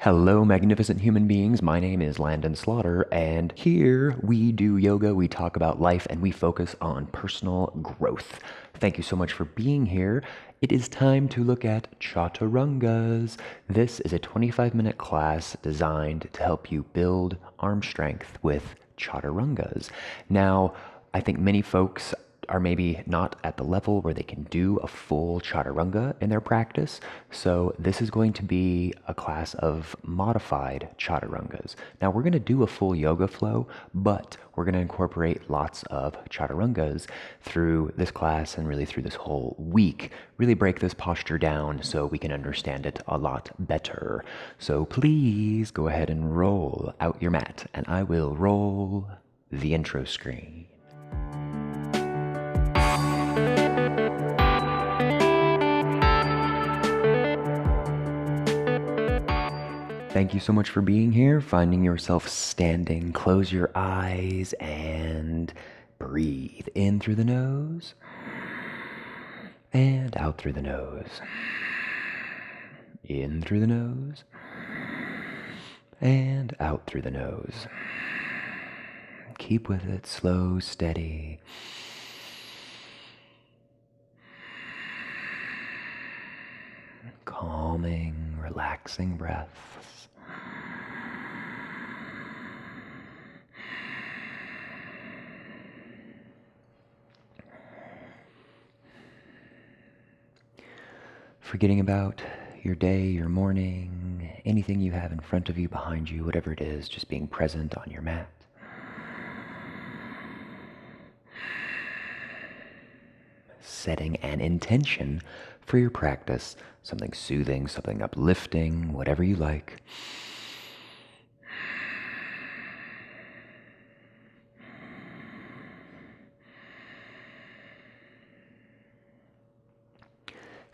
Hello, magnificent human beings. My name is Landon Slaughter, and here we do yoga, we talk about life, and we focus on personal growth. Thank you so much for being here. It is time to look at chaturangas. This is a 25-minute class designed to help you build arm strength with chaturangas. Now, I think many folks are maybe not at the level where they can do a full chaturanga in their practice. So this is going to be a class of modified chaturangas. Now we're going to do a full yoga flow, but we're going to incorporate lots of chaturangas through this class and really through this whole week. Really break this posture down so we can understand it a lot better. So please go ahead and roll out your mat, and I will roll the intro screen. Thank you so much for being here, finding yourself standing. Close your eyes and breathe in through the nose and out through the nose. In through the nose and out through the nose. Keep with it, slow, steady. Calming, relaxing breaths. Forgetting about your day, your morning, anything you have in front of you, behind you, whatever it is, just being present on your mat. Setting an intention for your practice, something soothing, something uplifting, whatever you like.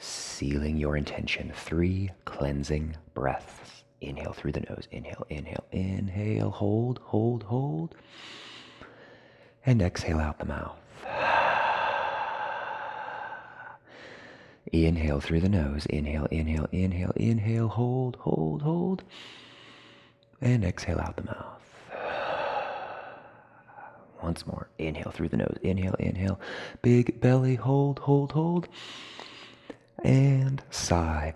Sealing your intention, 3 cleansing breaths. Inhale through the nose, inhale, inhale, inhale, hold, hold, hold. And exhale out the mouth. Inhale through the nose, inhale, inhale, inhale, inhale, hold, hold, hold. And exhale out the mouth. Once more, inhale through the nose, inhale, inhale. Big belly, hold, hold, hold. And sigh.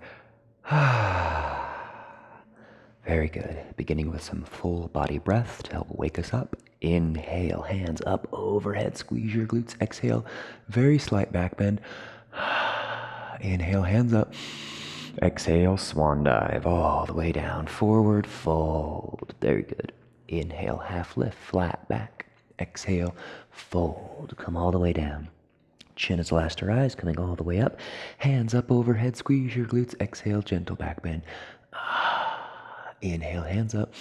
Very good. Beginning with some full body breath to help wake us up. Inhale, hands up overhead, squeeze your glutes. Exhale, very slight back bend. Inhale, hands up. Exhale, swan dive all the way down, forward fold. Very good. Inhale, half lift, flat back. Exhale, fold, come all the way down. Chin is last to rise, coming all the way up. Hands up overhead, squeeze your glutes. Exhale, gentle back bend. Inhale, hands up.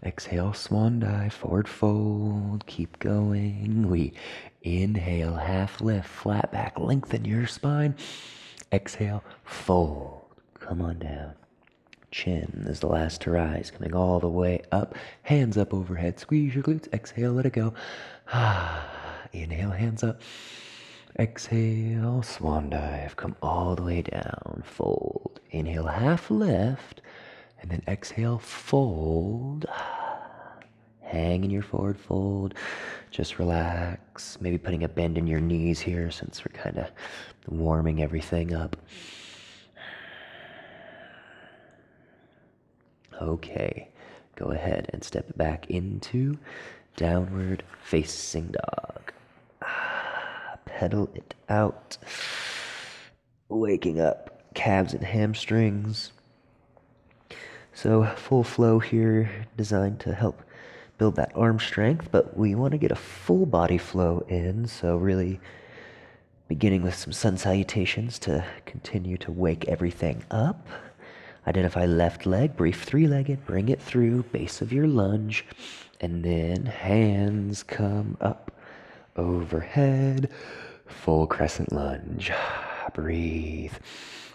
Exhale, swan dive, forward fold. Keep going. We inhale, half lift, flat back. Lengthen your spine. Exhale, fold. Come on down. Chin is the last to rise, coming all the way up. Hands up overhead, squeeze your glutes. Exhale, let it go. Inhale, hands up. Exhale, swan dive, come all the way down, fold. Inhale, half lift, and then exhale, fold. Hang in your forward fold. Just relax. Maybe putting a bend in your knees here since we're kind of warming everything up. Okay, go ahead and step back into downward facing dog. Pedal it out. Waking up calves and hamstrings. So full flow here, designed to help build that arm strength, but we want to get a full body flow in, so really beginning with some sun salutations to continue to wake everything up. Identify left leg, brief 3-legged, bring it through, base of your lunge, and then hands come up overhead, full crescent lunge. Breathe.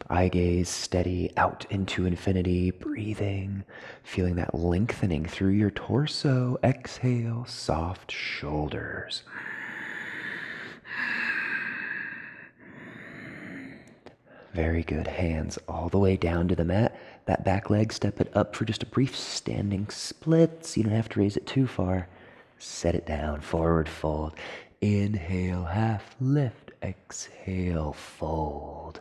Eye gaze steady out into infinity, breathing, feeling that lengthening through your torso. Exhale, soft shoulders. Very good. Hands all the way down to the mat. That back leg, step it up for just a brief standing splits. You don't have to raise it too far. Set it down, forward fold. Inhale, half lift. Exhale, fold.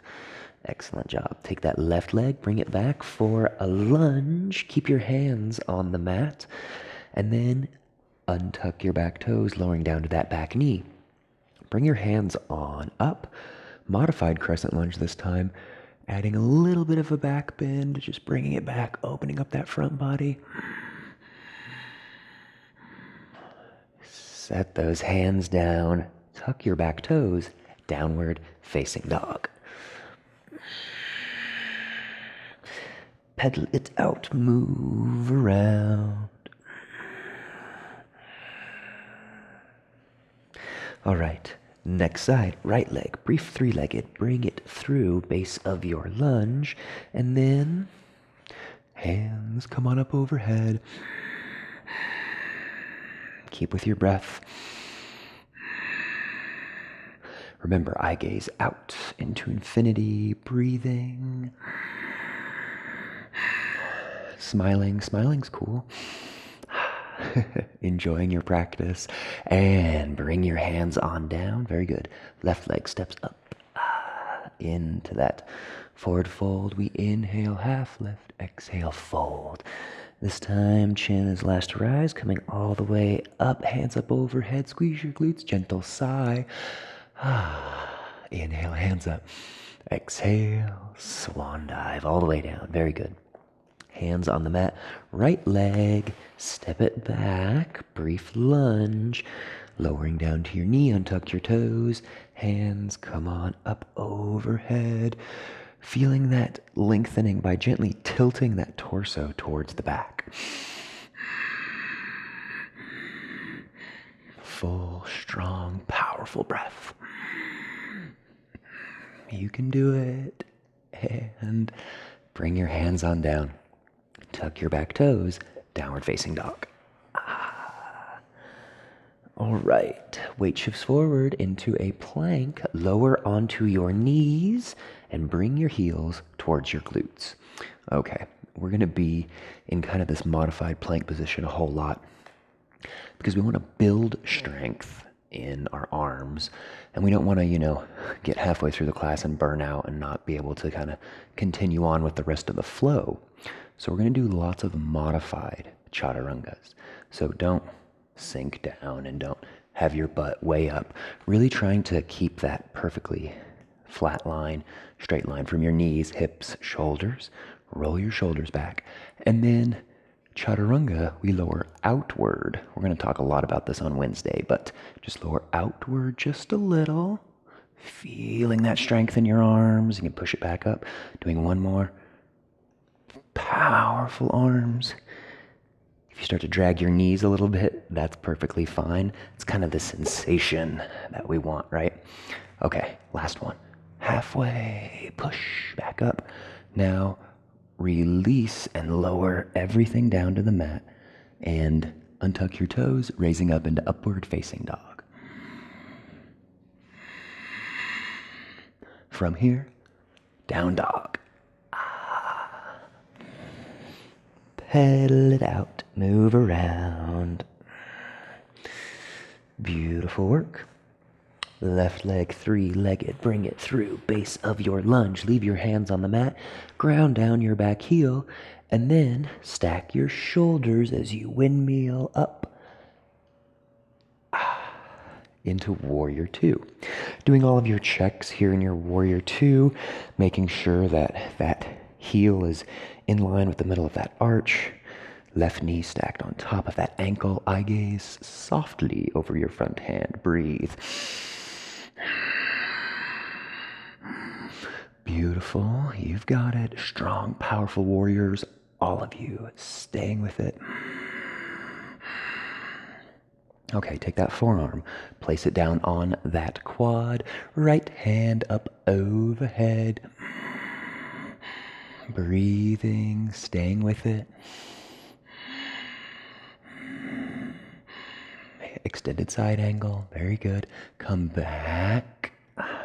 Excellent job. Take that left leg, bring it back for a lunge. Keep your hands on the mat. And then untuck your back toes, lowering down to that back knee. Bring your hands on up. Modified crescent lunge this time. Adding a little bit of a back bend, just bringing it back, opening up that front body. Set those hands down. Tuck your back toes. Downward facing dog. Pedal it out, move around. All right, next side, right leg, brief three-legged. Bring it through base of your lunge, and then hands come on up overhead. Keep with your breath. Remember, eye gaze out into infinity, breathing. Smiling, smiling's cool. Enjoying your practice. And bring your hands on down. Very good. Left leg steps up into that forward fold. We inhale, half lift. Exhale, fold. This time, chin is last to rise, coming all the way up. Hands up overhead. Squeeze your glutes. Gentle sigh. Inhale, hands up. Exhale, swan dive all the way down. Very good. Hands on the mat, right leg, step it back, brief lunge, lowering down to your knee, untuck your toes, hands come on up overhead, feeling that lengthening by gently tilting that torso towards the back. Full, strong, powerful breath. You can do it. And bring your hands on down. Tuck your back toes, downward facing dog. All right, weight shifts forward into a plank, lower onto your knees, and bring your heels towards your glutes. Okay, we're gonna be in kind of this modified plank position a whole lot because we wanna build strength in our arms, and we don't wanna, get halfway through the class and burn out and not be able to kind of continue on with the rest of the flow. So we're going to do lots of modified chaturangas. So don't sink down and don't have your butt way up. Really trying to keep that perfectly flat line, straight line from your knees, hips, shoulders. Roll your shoulders back. And then chaturanga, we lower outward. We're going to talk a lot about this on Wednesday, but just lower outward just a little. Feeling that strength in your arms. You can push it back up. Doing one more. Powerful arms. If you start to drag your knees a little bit, that's perfectly fine. It's kind of the sensation that we want, right? Okay, last one. Halfway, push back up. Now, release and lower everything down to the mat and untuck your toes, raising up into upward facing dog. From here, down dog. Pedal it out, move around. Beautiful work. Left leg three-legged, bring it through base of your lunge. Leave your hands on the mat, ground down your back heel, and then stack your shoulders as you windmill up into Warrior Two. Doing all of your checks here in your Warrior Two, making sure that that heel is in line with the middle of that arch. Left knee stacked on top of that ankle. Eye gaze softly over your front hand. Breathe. Beautiful. You've got it. Strong, powerful warriors. All of you staying with it. Okay, take that forearm. Place it down on that quad. Right hand up overhead. Breathing, staying with it. Extended side angle, very good. Come back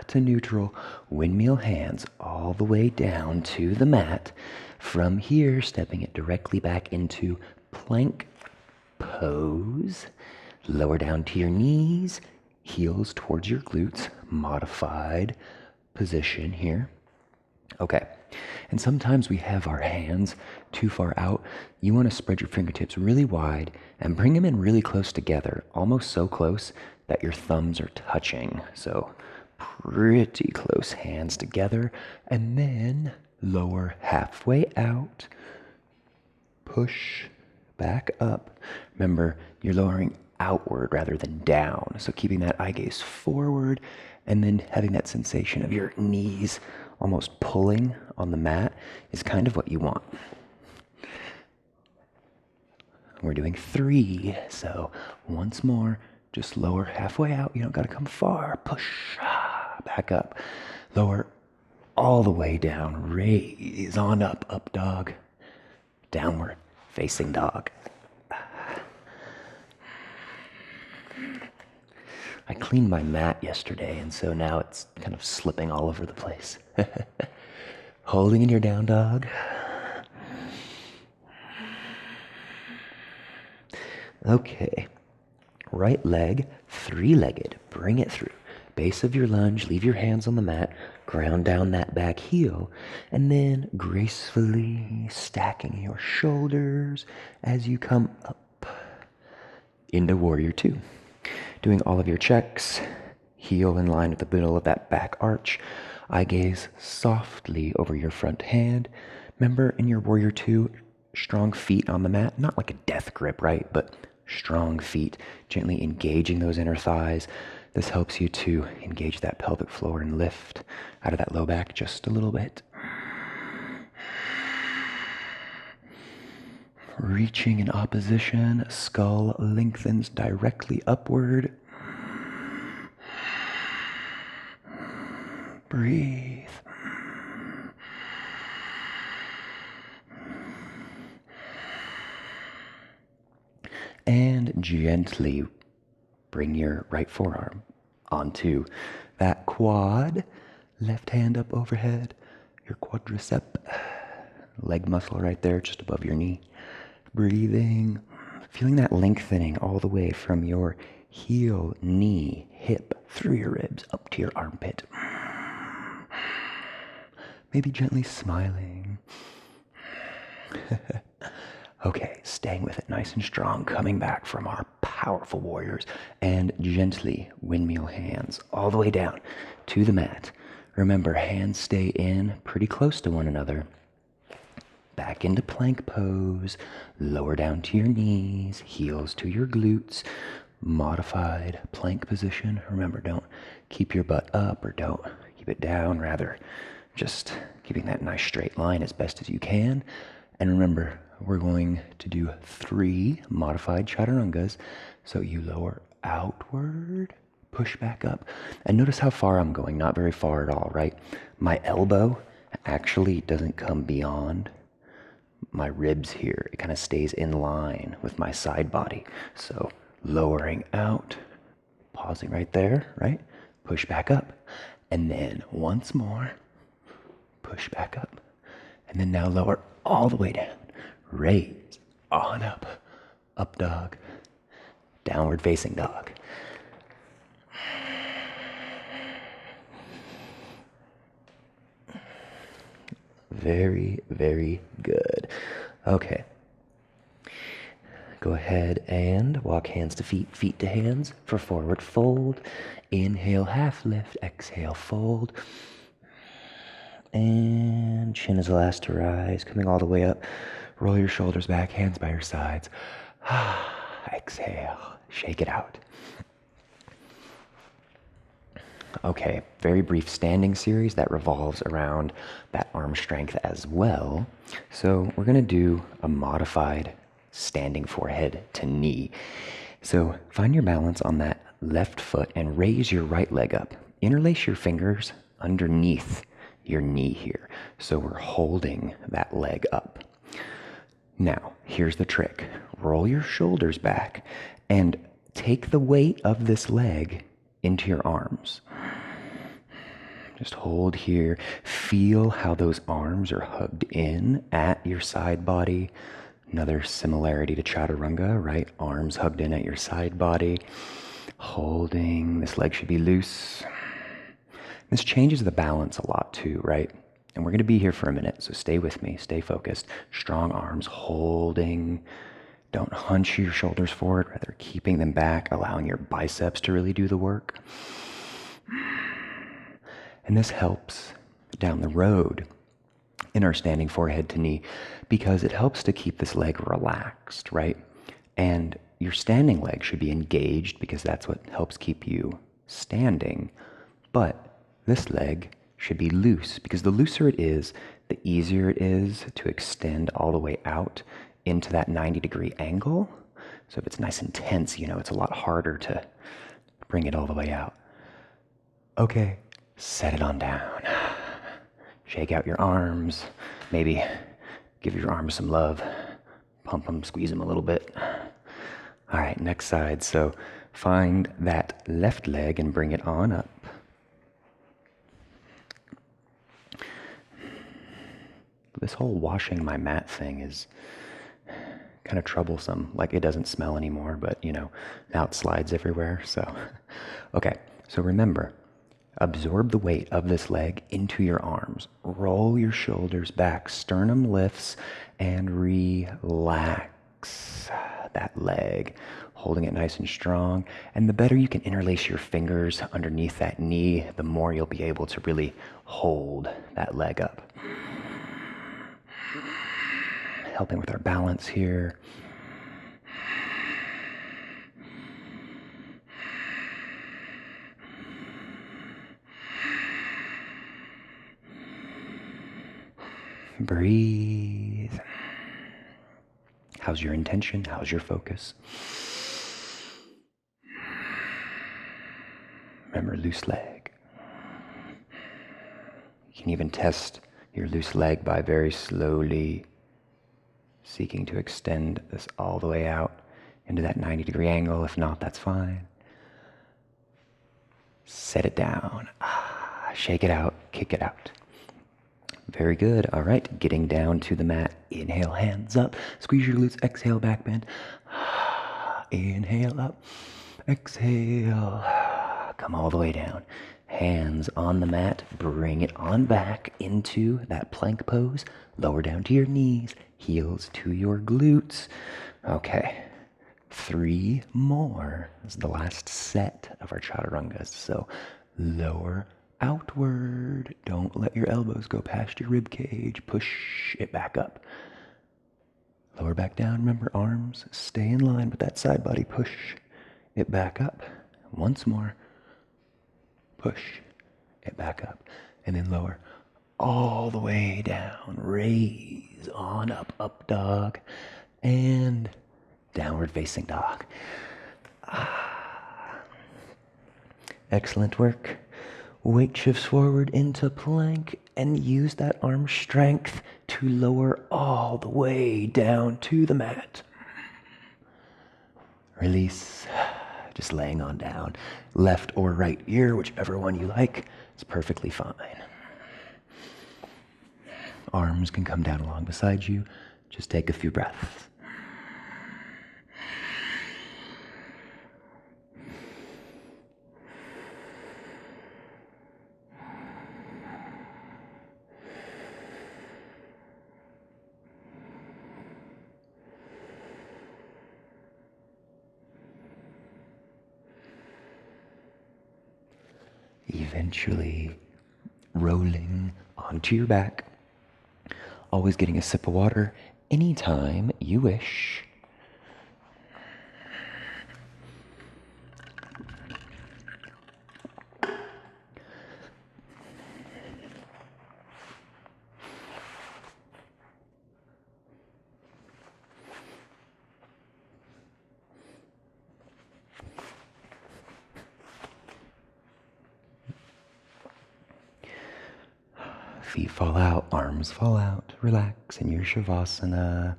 to neutral. Windmill hands all the way down to the mat. From here, stepping it directly back into plank pose. Lower down to your knees, heels towards your glutes, modified position here. Okay, and sometimes we have our hands too far out. You want to spread your fingertips really wide and bring them in really close together, almost so close that your thumbs are touching. So pretty close hands together, and then lower halfway out, push back up. Remember, you're lowering outward rather than down. So keeping that eye gaze forward and then having that sensation of your knees almost pulling on the mat is kind of what you want. We're doing 3. So once more, just lower halfway out. You don't got to come far. Push back up. Lower all the way down. Raise on up. Up dog. Downward facing dog. I cleaned my mat yesterday, and so now it's kind of slipping all over the place. Holding in your down dog. Okay. Right leg, 3-legged. Bring it through. Base of your lunge, leave your hands on the mat, ground down that back heel, and then gracefully stacking your shoulders as you come up into Warrior 2. Doing all of your checks, heel in line with the middle of that back arch, eye gaze softly over your front hand. Remember, in your Warrior 2, strong feet on the mat, not like a death grip, right? But strong feet, gently engaging those inner thighs. This helps you to engage that pelvic floor and lift out of that low back just a little bit. Reaching in opposition, skull lengthens directly upward. Breathe. And gently bring your right forearm onto that quad. Left hand up overhead, your quadricep, leg muscle right there just above your knee. Breathing, feeling that lengthening all the way from your heel, knee, hip, through your ribs, up to your armpit. Maybe gently smiling. Okay, staying with it nice and strong, coming back from our powerful warriors, and gently windmill hands all the way down to the mat. Remember, hands stay in pretty close to one another. Back into plank pose, lower down to your knees, heels to your glutes, modified plank position. Remember, don't keep your butt up or don't keep it down, rather just keeping that nice straight line as best as you can. And remember, we're going to do 3 modified chaturangas. So you lower outward, push back up. And notice how far I'm going, not very far at all, right? My elbow actually doesn't come beyond my ribs here. It kind of stays in line with my side body. So lowering out, pausing right there, right? Push back up. And then once more, push back up. And then now lower all the way down. Raise on up. Up dog. Downward facing dog. Very, very good. Okay. Go ahead and walk hands to feet, feet to hands for forward fold. Inhale, half lift. Exhale, fold. And chin is the last to rise, coming all the way up. Roll your shoulders back, hands by your sides. Exhale, shake it out. Okay, very brief standing series that revolves around that arm strength as well. So we're gonna do a modified standing forehead to knee. So find your balance on that left foot and raise your right leg up. Interlace your fingers underneath your knee here. So we're holding that leg up. Now, here's the trick. Roll your shoulders back and take the weight of this leg into your arms. Just hold here. Feel how those arms are hugged in at your side body. Another similarity to Chaturanga, right? Arms hugged in at your side body. Holding. This leg should be loose. This changes the balance a lot too, right? And we're going to be here for a minute, so stay with me. Stay focused. Strong arms holding. Don't hunch your shoulders forward, rather keeping them back, allowing your biceps to really do the work. And this helps down the road in our standing forehead to knee because it helps to keep this leg relaxed, right? And your standing leg should be engaged because that's what helps keep you standing. But this leg should be loose because the looser it is, the easier it is to extend all the way out into that 90-degree angle. So if it's nice and tense, it's a lot harder to bring it all the way out. Okay, set it on down. Shake out your arms. Maybe give your arms some love. Pump them, squeeze them a little bit. All right, next side. So find that left leg and bring it on up. This whole washing my mat thing is kind of troublesome. Like it doesn't smell anymore, but now it slides everywhere. So, okay. So remember, absorb the weight of this leg into your arms. Roll your shoulders back, sternum lifts, and relax that leg, holding it nice and strong. And the better you can interlace your fingers underneath that knee, the more you'll be able to really hold that leg up. Helping with our balance here. Breathe. How's your intention? How's your focus? Remember, loose leg. You can even test your loose leg by very slowly seeking to extend this all the way out into that 90-degree angle. If not, that's fine. Set it down. Shake it out. Kick it out. Very good. All right. Getting down to the mat. Inhale, hands up. Squeeze your glutes. Exhale, back bend. Inhale up. Exhale. Come all the way down. Hands on the mat. Bring it on back into that plank pose. Lower down to your knees. Heels to your glutes. Okay. 3 more. This is the last set of our chaturangas. So lower outward. Don't let your elbows go past your rib cage. Push it back up. Lower back down. Remember, arms stay in line with that side body. Push it back up. Once more. Push it back up. And then lower all the way down. Raise on up. Up dog. And downward facing dog. Excellent work. Weight shifts forward into plank and use that arm strength to lower all the way down to the mat. Release. Just laying on down. Left or right ear, whichever one you like, is perfectly fine. Arms can come down along beside you. Just take a few breaths. Eventually rolling onto your back, always getting a sip of water anytime you wish. Feet fall out, arms fall out. Relax in your Savasana.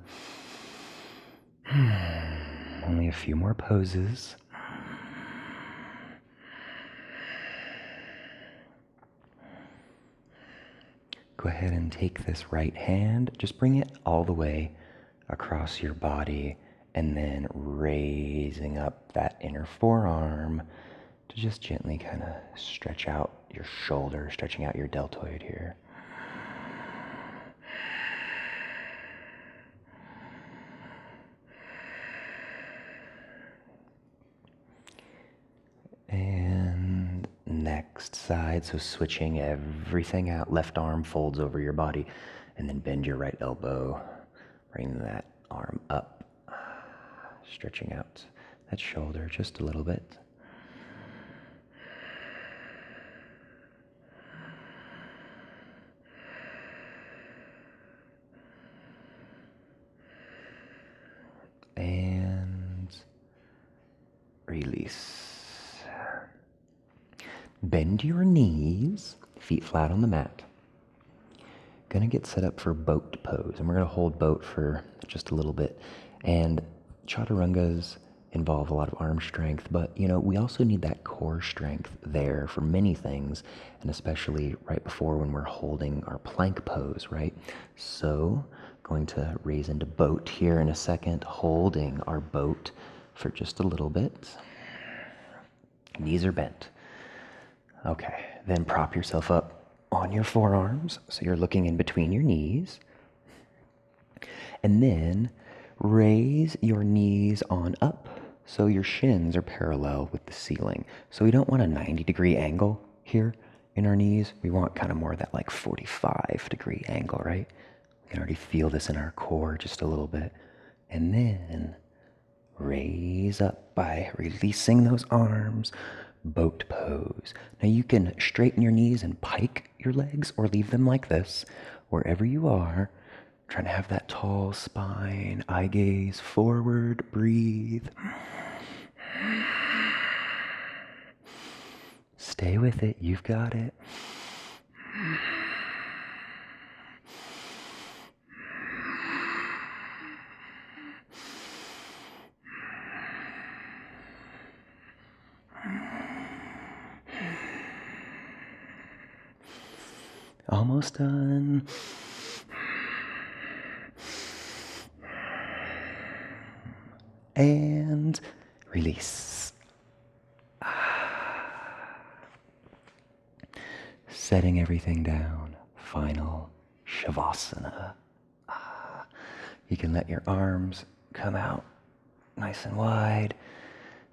Only a few more poses. go ahead and take this right hand, just bring it all the way across your body, and then raising up that inner forearm to just gently kind of stretch out your shoulder, stretching out your deltoid here. And next side, so switching everything out. Left arm folds over your body, and then bend your right elbow. Bring that arm up, stretching out that shoulder just a little bit. And release. Bend your knees, feet flat on the mat. Gonna get set up for boat pose, and we're gonna hold boat for just a little bit. And chaturangas involve a lot of arm strength, but we also need that core strength there for many things, and especially right before when we're holding our plank pose, right? So going to raise into boat here in a second, holding our boat for just a little bit. Knees are bent. Okay, then prop yourself up on your forearms, so you're looking in between your knees. And then raise your knees on up so your shins are parallel with the ceiling. So we don't want a 90-degree angle here in our knees. We want kind of more of that like 45-degree angle, right? We can already feel this in our core just a little bit. And then raise up by releasing those arms, boat pose. Now you can straighten your knees and pike your legs or leave them like this, wherever you are. Trying to have that tall spine, eye gaze forward, breathe. Stay with it, you've got it. Almost done. And release. Setting everything down. Final Shavasana. You can let your arms come out nice and wide.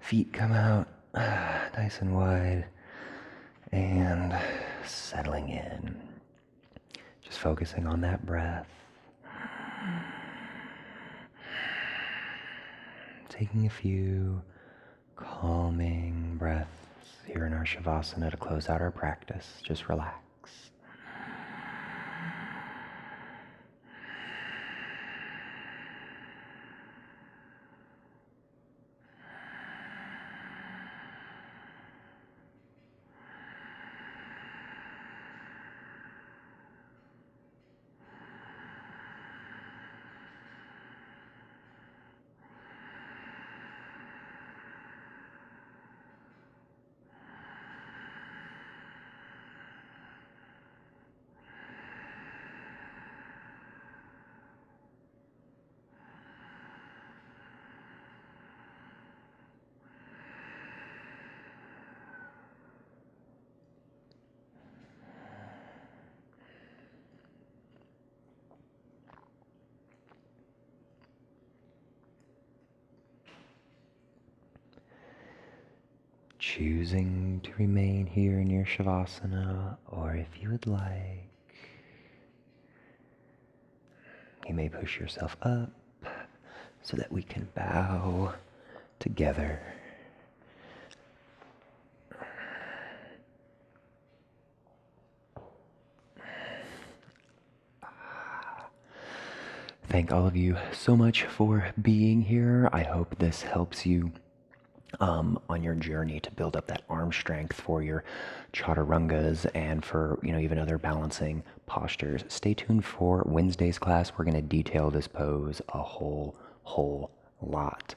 Feet come out nice and wide. And settling in. Just focusing on that breath. Taking a few calming breaths here in our Shavasana to close out our practice. Just relax. Choosing to remain here in your Shavasana, or if you would like, you may push yourself up so that we can bow together. Thank all of you so much for being here. I hope this helps you on your journey to build up that arm strength for your chaturangas and for even other balancing postures. Stay tuned for Wednesday's class. We're going to detail this pose a whole lot.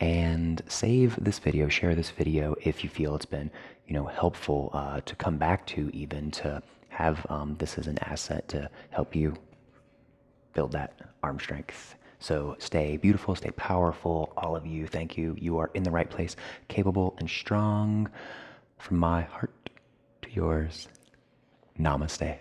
And save this video, share this video if you feel it's been helpful to come back to, even to have this as an asset to help you build that arm strength. So stay beautiful, stay powerful, all of you. Thank you. You are in the right place, capable and strong. From my heart to yours, namaste.